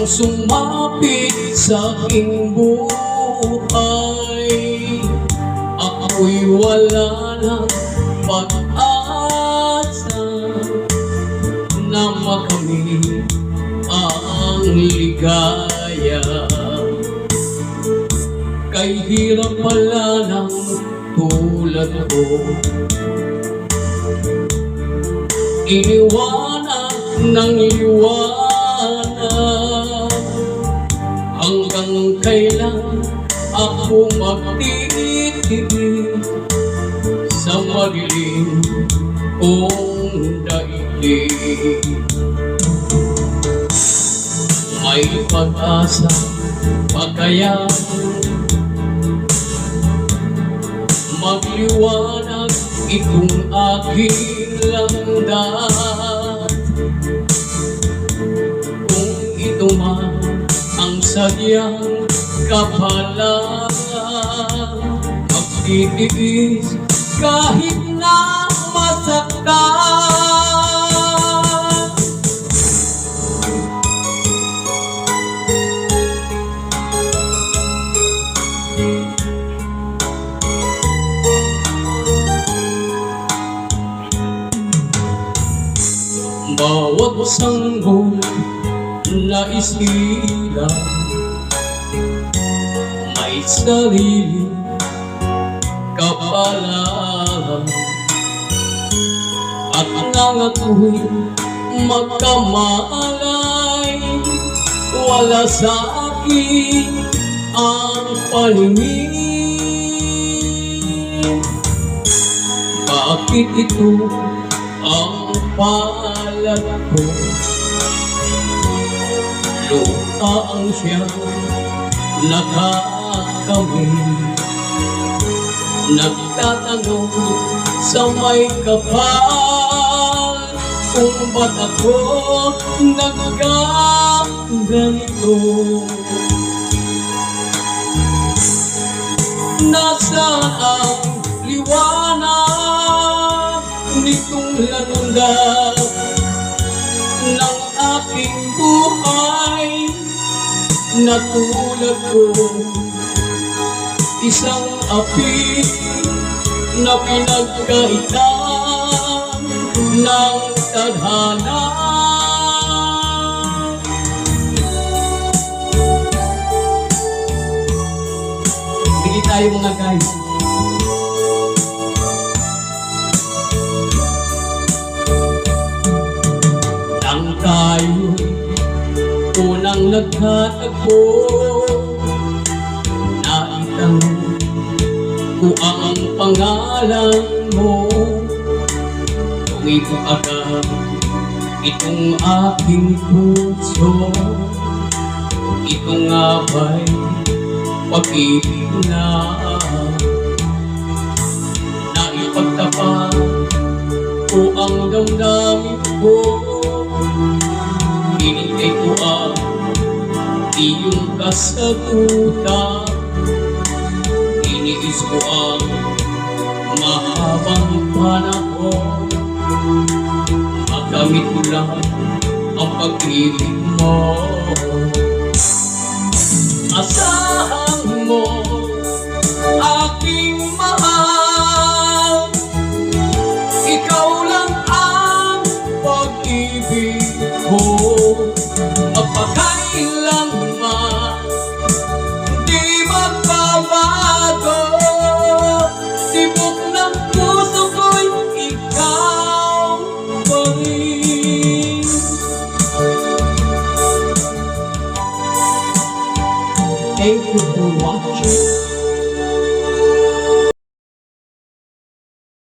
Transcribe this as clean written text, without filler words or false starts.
sumapit sa aking buhay, ako'y wala ng pag-asa na makamit ang ligaya. Kay hirap pala ng tulad ko, iniwanan ng liwanag. Hanggang kailan ako magtitipid sa madilim kong daigdig? May pag-asa pa kaya magliwanag itong aking landas? Kung ito man ang sadyang kapalangan, magtitiis kahit na masaktan. Bawat sanggol na isilang may sarili kapalangan, at nang ako'y magkamalay, wala sa akin ang paningin. Bakit ito ang palad ko? Lupa ang siyang nakakamit. Nagtatanong sa may kapal kung ba't ako nagkaganito. Nasaan ang liwanag nitong lanundag ng aking buhay? Na tulad ko, isang api na pinagkaitan ng tadhana. Hindi tayo mga guys. Nang tayo unang nagtatagpo, naitanong ko ang pangalan mo. Tungiko agad itong aking puso, ito nga ba'y pag-ibig na naipagtapat ko ang damdamin ko? Hinintay ko ang iyong kasagutan, iniis ko ang mahabang panahon, makamit ko lang ang pag-ibig mo. Asahan mo, aking mahal, ikaw lang ang pag-ibig ko. Magpakailanman di magbabago, tibok ng puso ko'y ikaw pa rin. Thank you for watching.